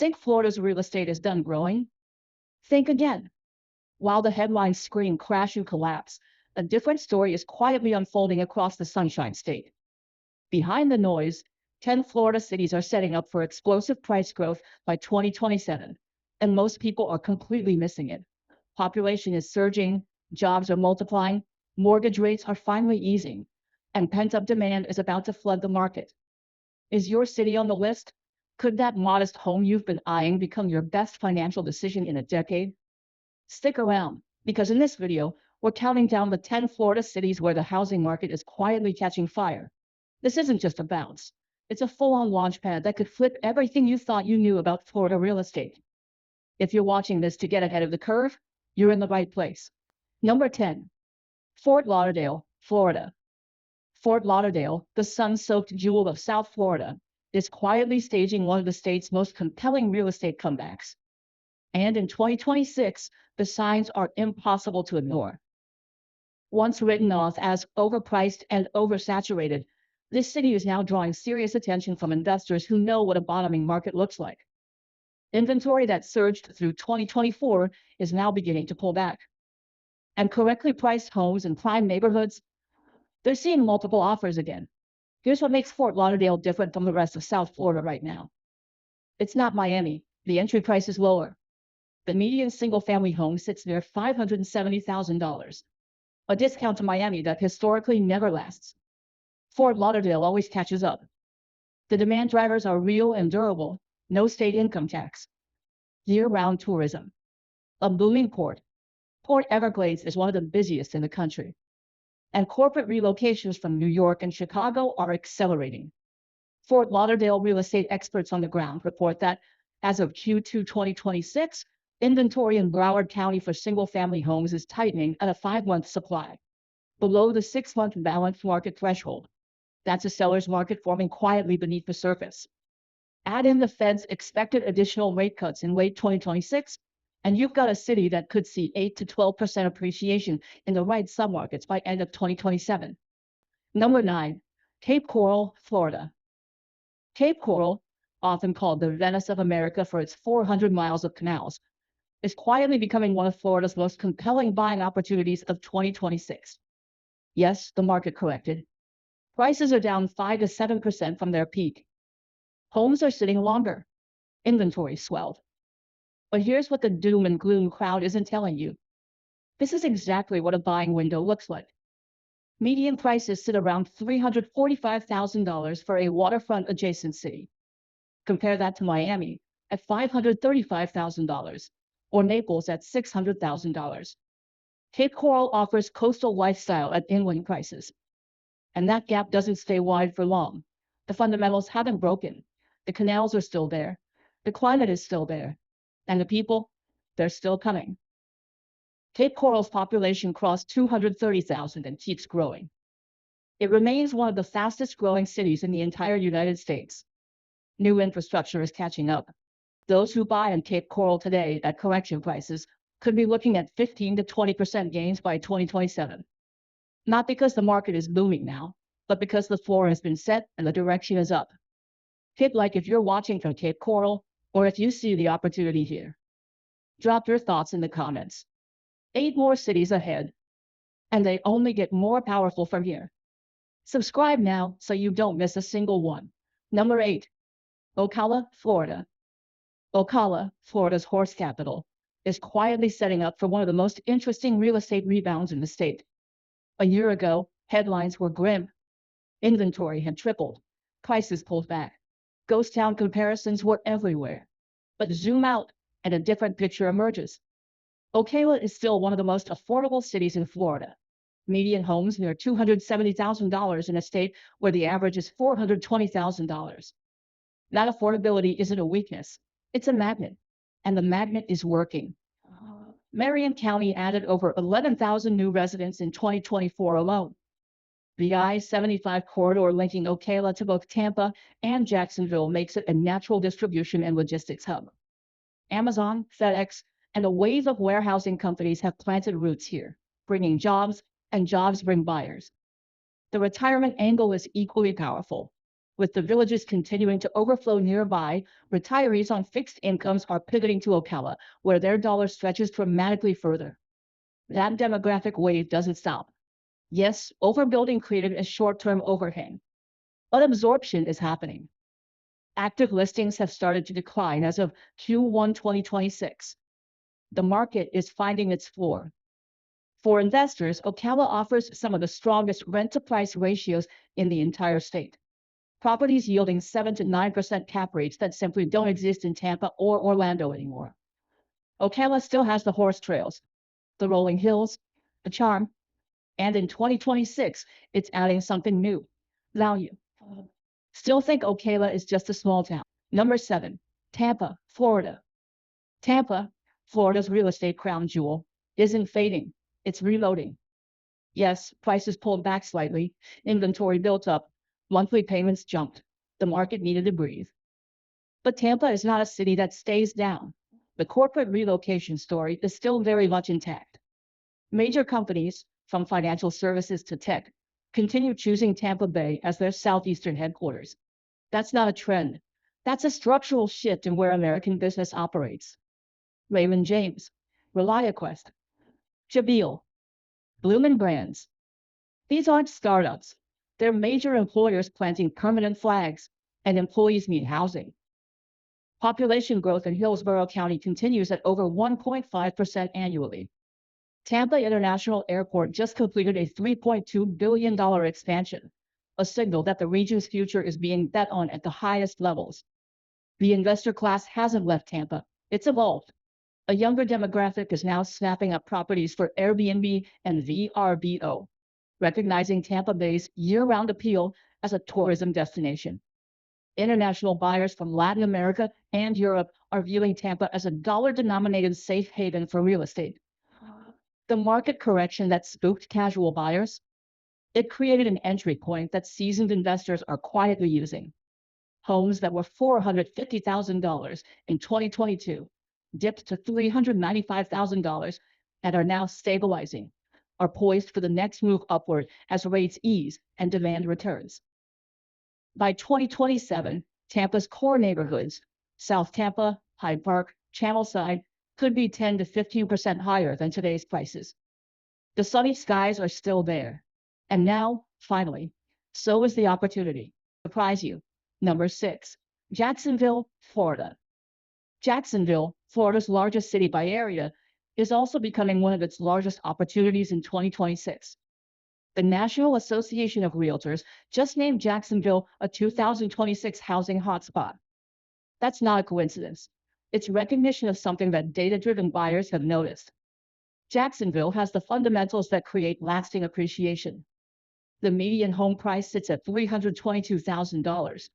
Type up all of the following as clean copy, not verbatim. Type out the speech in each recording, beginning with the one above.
Think Florida's real estate is done growing? Think again. While the headlines scream crash and collapse, a different story is quietly unfolding across the Sunshine State. Behind the noise, 10 Florida cities are setting up for explosive price growth by 2027, and most people are completely missing it. Population is surging, jobs are multiplying, mortgage rates are finally easing, and pent up demand is about to flood the market. Is your city on the list? Could that modest home you've been eyeing become your best financial decision in a decade? Stick around, because in this video, we're counting down the 10 Florida cities where the housing market is quietly catching fire. This isn't just a bounce, it's a full on launch pad that could flip everything you thought you knew about Florida real estate. If you're watching this to get ahead of the curve, you're in the right place. Number 10, Fort Lauderdale, Florida. Fort Lauderdale, the sun soaked jewel of South Florida, is quietly staging one of the state's most compelling real estate comebacks. And in 2026, the signs are impossible to ignore. Once written off as overpriced and oversaturated, this city is now drawing serious attention from investors who know what a bottoming market looks like. Inventory that surged through 2024 is now beginning to pull back. And correctly priced homes in prime neighborhoods, they're seeing multiple offers again. Here's what makes Fort Lauderdale different from the rest of South Florida right now. It's not Miami. The entry price is lower. The median single-family home sits near $570,000, a discount to Miami that historically never lasts. Fort Lauderdale always catches up. The demand drivers are real and durable, no state income tax, year-round tourism, a booming port. Port Everglades is one of the busiest in the country, and corporate relocations from New York and Chicago are accelerating. Fort Lauderdale real estate experts on the ground report that, as of Q2 2026, inventory in Broward County for single-family homes is tightening at a 5-month supply, below the 6-month balanced market threshold. That's a seller's market forming quietly beneath the surface. Add in the Fed's expected additional rate cuts in late 2026, and you've got a city that could see 8 to 12% appreciation in the right submarkets by end of 2027. Number 9, Cape Coral, Florida. Cape Coral, often called the Venice of America for its 400 miles of canals, is quietly becoming one of Florida's most compelling buying opportunities of 2026. Yes, the market corrected. Prices are down 5 to 7% from their peak. Homes are sitting longer. Inventory swelled. But here's what the doom and gloom crowd isn't telling you. This is exactly what a buying window looks like. Median prices sit around $345,000 for a waterfront adjacent city. Compare that to Miami at $535,000 or Naples at $600,000. Cape Coral offers coastal lifestyle at inland prices. And that gap doesn't stay wide for long. The fundamentals haven't broken. The canals are still there. The climate is still there. And the people, they're still coming. Cape Coral's population crossed 230,000 and keeps growing. It remains one of the fastest growing cities in the entire United States. New infrastructure is catching up. Those who buy in Cape Coral today at correction prices could be looking at 15 to 20% gains by 2027. Not because the market is booming now, but because the floor has been set and the direction is up. Hit like if you're watching from Cape Coral, or if you see the opportunity here. Drop your thoughts in the comments. 8 more cities ahead, and they only get more powerful from here. Subscribe now so you don't miss a single one. Number 8, Ocala, Florida. Ocala, Florida's horse capital, is quietly setting up for one of the most interesting real estate rebounds in the state. A year ago, headlines were grim. Inventory had tripled, prices pulled back. Ghost town comparisons were everywhere. But zoom out, and a different picture emerges. Ocala is still one of the most affordable cities in Florida. Median homes near $270,000 in a state where the average is $420,000. That affordability isn't a weakness, it's a magnet. And the magnet is working. Marion County added over 11,000 new residents in 2024 alone. The I-75 corridor linking Ocala to both Tampa and Jacksonville makes it a natural distribution and logistics hub. Amazon, FedEx, and a wave of warehousing companies have planted roots here, bringing jobs, and jobs bring buyers. The retirement angle is equally powerful. With the villages continuing to overflow nearby, retirees on fixed incomes are pivoting to Ocala, where their dollar stretches dramatically further. That demographic wave doesn't stop. Yes, overbuilding created a short-term overhang, but absorption is happening. Active listings have started to decline as of Q1 2026. The market is finding its floor. For investors, Ocala offers some of the strongest rent-to-price ratios in the entire state. Properties yielding 7 to 9% cap rates that simply don't exist in Tampa or Orlando anymore. Ocala still has the horse trails, the rolling hills, the charm, and in 2026, it's adding something new: value. Still think Ocala is just a small town. Number 7, Tampa, Florida. Tampa, Florida's real estate crown jewel, isn't fading, it's reloading. Yes, prices pulled back slightly, inventory built up, monthly payments jumped. The market needed to breathe. But Tampa is not a city that stays down. The corporate relocation story is still very much intact. Major companies, from financial services to tech, continue choosing Tampa Bay as their southeastern headquarters. That's not a trend. That's a structural shift in where American business operates. Raymond James, ReliaQuest, Jabil, Bloomin' Brands. These aren't startups. They're major employers planting permanent flags, and employees need housing. Population growth in Hillsborough County continues at over 1.5% annually. Tampa International Airport just completed a $3.2 billion expansion, a signal that the region's future is being bet on at the highest levels. The investor class hasn't left Tampa, it's evolved. A younger demographic is now snapping up properties for Airbnb and VRBO, recognizing Tampa Bay's year-round appeal as a tourism destination. International buyers from Latin America and Europe are viewing Tampa as a dollar-denominated safe haven for real estate. The market correction that spooked casual buyers, it created an entry point that seasoned investors are quietly using. Homes that were $450,000 in 2022 dipped to $395,000 and are now stabilizing, are poised for the next move upward as rates ease and demand returns. By 2027, Tampa's core neighborhoods, South Tampa, Hyde Park, Channelside, could be 10 to 15% higher than today's prices. The sunny skies are still there. And now, finally, so is the opportunity. Surprise you. Number 6, Jacksonville, Florida. Jacksonville, Florida's largest city by area, is also becoming one of its largest opportunities in 2026. The National Association of Realtors just named Jacksonville a 2026 housing hotspot. That's not a coincidence. It's recognition of something that data-driven buyers have noticed. Jacksonville has the fundamentals that create lasting appreciation. The median home price sits at $322,000,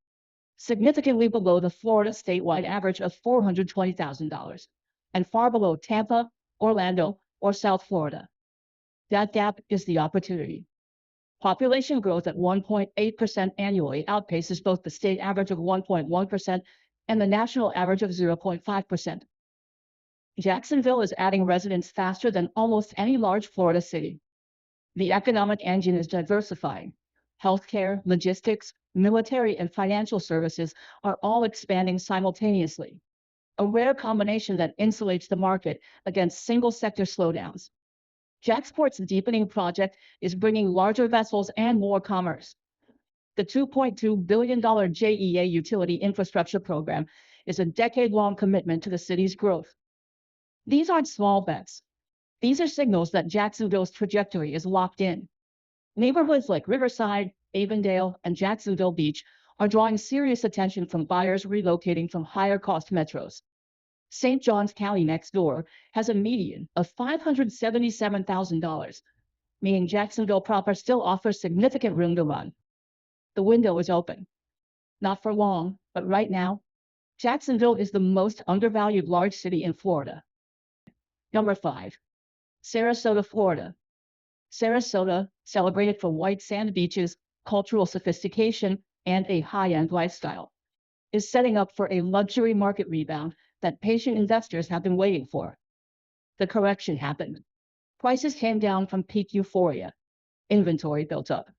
significantly below the Florida statewide average of $420,000, and far below Tampa, Orlando, or South Florida. That gap is the opportunity. Population growth at 1.8% annually outpaces both the state average of 1.1% and the national average of 0.5%. Jacksonville is adding residents faster than almost any large Florida city. The economic engine is diversifying. Healthcare, logistics, military, and financial services are all expanding simultaneously, a rare combination that insulates the market against single sector slowdowns. Jacksport's deepening project is bringing larger vessels and more commerce. The $2.2 billion JEA utility infrastructure program is a decade-long commitment to the city's growth. These aren't small bets. These are signals that Jacksonville's trajectory is locked in. Neighborhoods like Riverside, Avondale, and Jacksonville Beach are drawing serious attention from buyers relocating from higher-cost metros. St. Johns County next door has a median of $577,000, meaning Jacksonville proper still offers significant room to run. The window is open. Not for long, but right now, Jacksonville is the most undervalued large city in Florida. Number 5, Sarasota, Florida. Sarasota, celebrated for white sand beaches, cultural sophistication, and a high-end lifestyle, is setting up for a luxury market rebound that patient investors have been waiting for. The correction happened. Prices came down from peak euphoria. Inventory built up.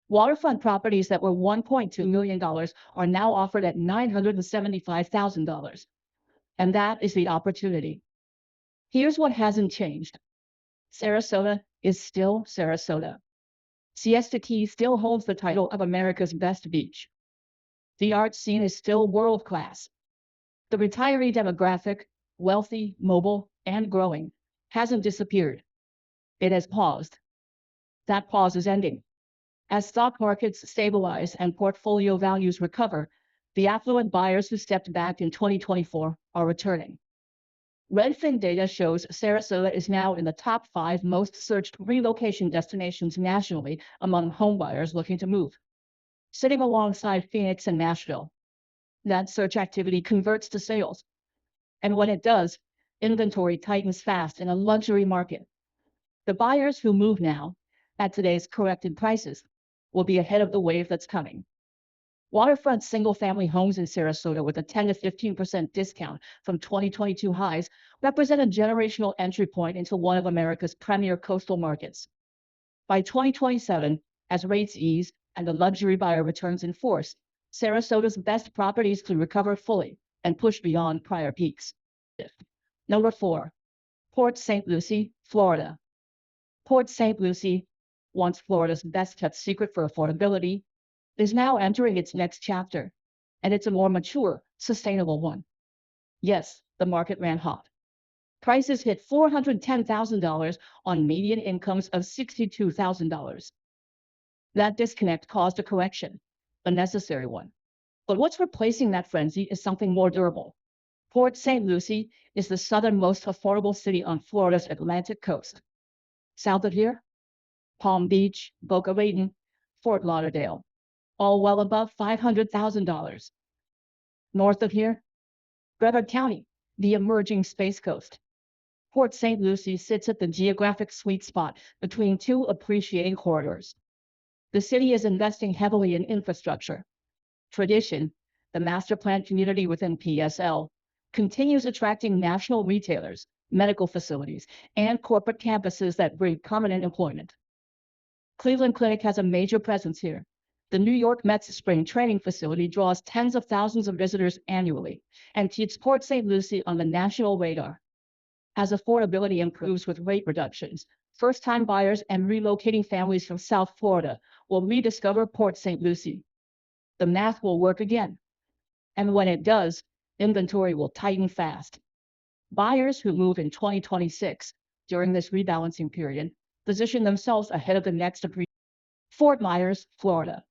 Waterfront properties that were $1.2 million are now offered at $975,000. And that is the opportunity. Here's what hasn't changed. Sarasota is still Sarasota. Siesta Key still holds the title of America's best beach. The art scene is still world class. The retiree demographic, wealthy, mobile, and growing, hasn't disappeared. It has paused. That pause is ending. As stock markets stabilize and portfolio values recover, the affluent buyers who stepped back in 2024 are returning. Redfin data shows Sarasota is now in the top 5 most searched relocation destinations nationally among homebuyers looking to move, sitting alongside Phoenix and Nashville. That search activity converts to sales. And when it does, inventory tightens fast in a luxury market. The buyers who move now, at today's corrected prices, will be ahead of the wave that's coming. Waterfront single-family homes in Sarasota with a 10 to 15% discount from 2022 highs represent a generational entry point into one of America's premier coastal markets. By 2027, as rates ease and the luxury buyer returns in force, Sarasota's best properties could recover fully and push beyond prior peaks. Number 4, Port St. Lucie, Florida. Port St. Lucie, once Florida's best-kept secret for affordability, is now entering its next chapter, and it's a more mature, sustainable one. Yes, the market ran hot. Prices hit $410,000 on median incomes of $62,000. That disconnect caused a correction, a necessary one. But what's replacing that frenzy is something more durable. Port St. Lucie is the southernmost affordable city on Florida's Atlantic coast. South of here, Palm Beach, Boca Raton, Fort Lauderdale, all well above $500,000. North of here, Brevard County, the emerging Space Coast. Port St. Lucie sits at the geographic sweet spot between two appreciating corridors. The city is investing heavily in infrastructure. Tradition, the master plan community within PSL, continues attracting national retailers, medical facilities, and corporate campuses that bring permanent employment. Cleveland Clinic has a major presence here. The New York Mets spring training facility draws tens of thousands of visitors annually and keeps Port St. Lucie on the national radar. As affordability improves with rate reductions, first-time buyers and relocating families from South Florida will rediscover Port St. Lucie. The math will work again. And when it does, inventory will tighten fast. Buyers who move in 2026 during this rebalancing period position themselves ahead of the next appreciation. Fort Myers, Florida.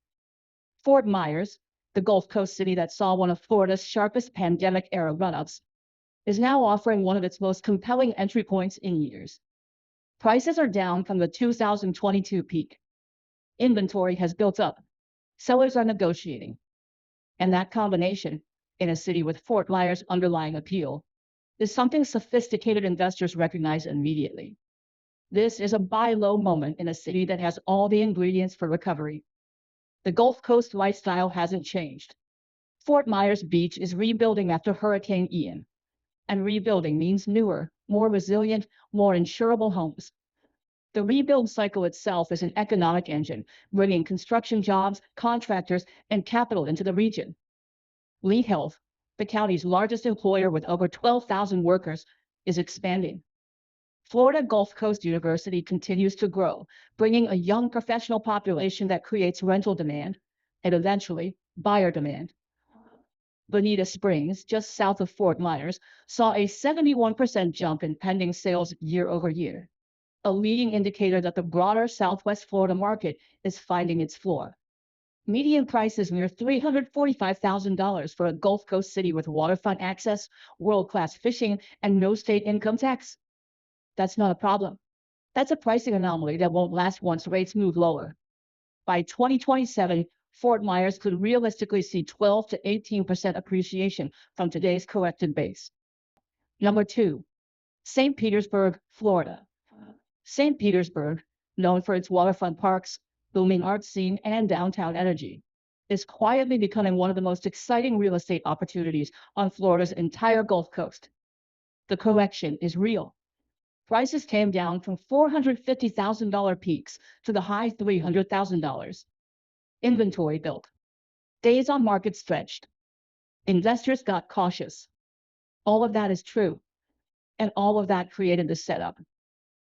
Fort Myers, the Gulf Coast city that saw one of Florida's sharpest pandemic-era run-ups, is now offering one of its most compelling entry points in years. Prices are down from the 2022 peak. Inventory has built up. Sellers are negotiating. And that combination, in a city with Fort Myers' underlying appeal, is something sophisticated investors recognize immediately. This is a buy low moment in a city that has all the ingredients for recovery. The Gulf Coast lifestyle hasn't changed. Fort Myers Beach is rebuilding after Hurricane Ian. And rebuilding means newer, more resilient, more insurable homes. The rebuild cycle itself is an economic engine, bringing construction jobs, contractors, and capital into the region. Lee Health, the county's largest employer with over 12,000 workers, is expanding. Florida Gulf Coast University continues to grow, bringing a young professional population that creates rental demand and eventually buyer demand. Bonita Springs, just south of Fort Myers, saw a 71% jump in pending sales year over year, a leading indicator that the broader Southwest Florida market is finding its floor. Median price is near $345,000 for a Gulf Coast city with waterfront access, world-class fishing, and no state income tax. That's not a problem. That's a pricing anomaly that won't last once rates move lower. By 2027, Fort Myers could realistically see 12 to 18% appreciation from today's corrected base. Number 2, St. Petersburg, Florida. St. Petersburg, known for its waterfront parks, booming art scene, and downtown energy, is quietly becoming one of the most exciting real estate opportunities on Florida's entire Gulf Coast. The correction is real. Prices came down from $450,000 peaks to the high $300,000. Inventory built. Days on market stretched. Investors got cautious. All of that is true. And all of that created the setup.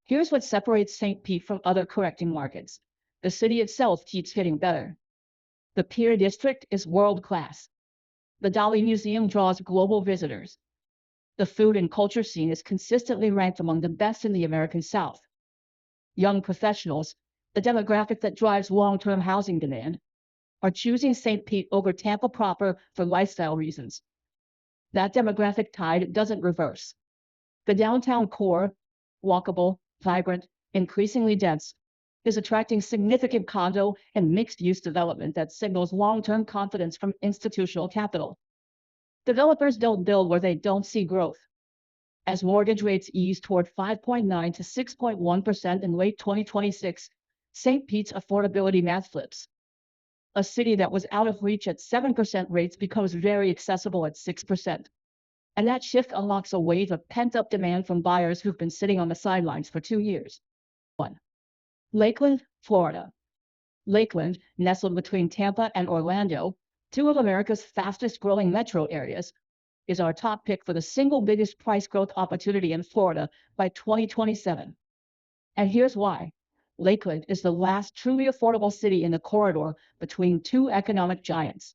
Here's what separates St. Pete from other correcting markets. The city itself keeps getting better. The Pier District is world class. The Dali Museum draws global visitors. The food and culture scene is consistently ranked among the best in the American South. Young professionals, the demographic that drives long-term housing demand, are choosing St. Pete over Tampa proper for lifestyle reasons. That demographic tide doesn't reverse. The downtown core, walkable, vibrant, increasingly dense, is attracting significant condo and mixed-use development that signals long-term confidence from institutional capital. Developers don't build where they don't see growth. As mortgage rates ease toward 5.9 to 6.1% in late 2026, St. Pete's affordability math flips. A city that was out of reach at 7% rates becomes very accessible at 6%. And that shift unlocks a wave of pent-up demand from buyers who've been sitting on the sidelines for 2 years. 1. Lakeland, Florida. Lakeland, nestled between Tampa and Orlando, two of America's fastest-growing metro areas, is our top pick for the single biggest price growth opportunity in Florida by 2027. And here's why. Lakeland is the last truly affordable city in the corridor between two economic giants.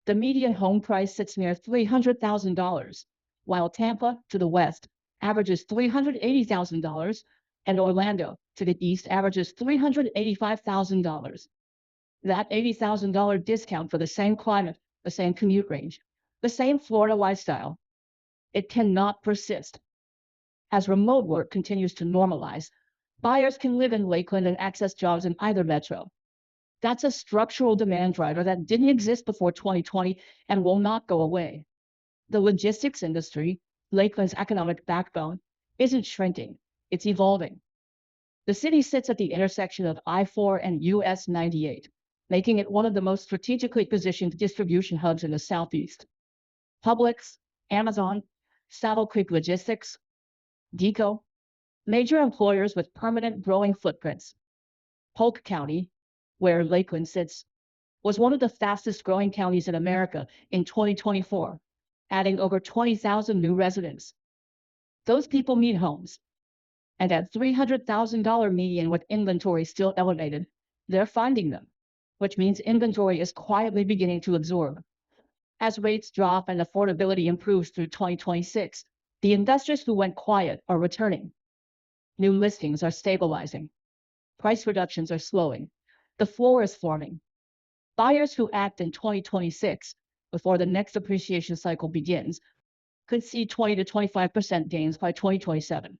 The median home price sits near $300,000, while Tampa, to the west, averages $380,000, and Orlando, to the east, averages $385,000. That $80,000 discount for the same climate, the same commute range, the same Florida lifestyle, it cannot persist. As remote work continues to normalize, buyers can live in Lakeland and access jobs in either metro. That's a structural demand driver that didn't exist before 2020 and will not go away. The logistics industry, Lakeland's economic backbone, isn't shrinking, it's evolving. The city sits at the intersection of I-4 and US 98, making it one of the most strategically positioned distribution hubs in the Southeast. Publix, Amazon, Saddle Creek Logistics, Deco, major employers with permanent growing footprints. Polk County, where Lakeland sits, was one of the fastest growing counties in America in 2024, adding over 20,000 new residents. Those people need homes. And at $300,000 median with inventory still elevated, they're finding them, which means inventory is quietly beginning to absorb. As rates drop and affordability improves through 2026, the investors who went quiet are returning. New listings are stabilizing. Price reductions are slowing. The floor is forming. Buyers who act in 2026, before the next appreciation cycle begins, could see 20 to 25% gains by 2027.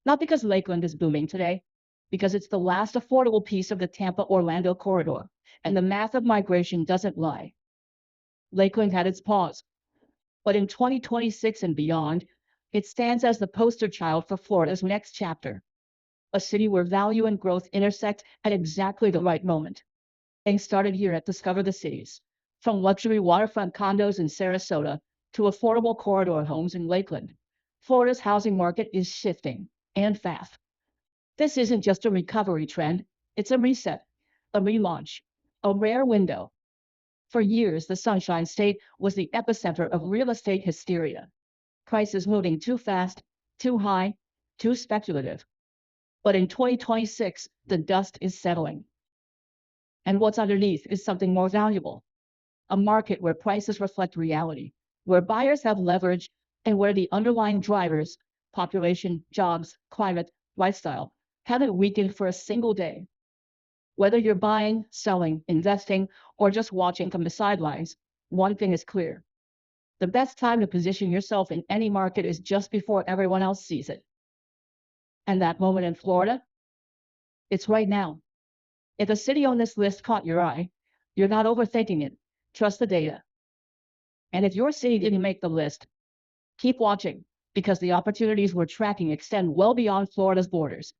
Not because Lakeland is booming today, because it's the last affordable piece of the Tampa-Orlando corridor, and the math of migration doesn't lie. Lakeland had its pause, but in 2026 and beyond, it stands as the poster child for Florida's next chapter. A city where value and growth intersect at exactly the right moment. Things started here at Discover the Cities, from luxury waterfront condos in Sarasota to affordable corridor homes in Lakeland. Florida's housing market is shifting, and fast. This isn't just a recovery trend, it's a reset, a relaunch, a rare window. For years, the Sunshine State was the epicenter of real estate hysteria. Prices moving too fast, too high, too speculative. But in 2026, the dust is settling. And what's underneath is something more valuable. A market where prices reflect reality, where buyers have leverage, and where the underlying drivers, population, jobs, climate, lifestyle, haven't weakened for a single day. Whether you're buying, selling, investing, or just watching from the sidelines, one thing is clear. The best time to position yourself in any market is just before everyone else sees it. And that moment in Florida? It's right now. If a city on this list caught your eye, you're not overthinking it. Trust the data. And if your city didn't make the list, keep watching, because the opportunities we're tracking extend well beyond Florida's borders.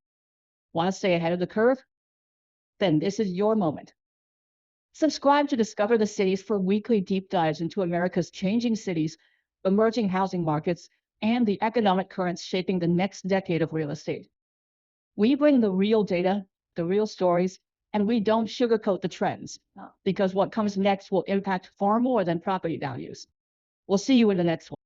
Want to stay ahead of the curve? Then this is your moment. Subscribe to Discover the Cities for weekly deep dives into America's changing cities, emerging housing markets, and the economic currents shaping the next decade of real estate. We bring the real data, the real stories, And we don't sugarcoat the trends because what comes next will impact far more than property values. We'll see you in the next one.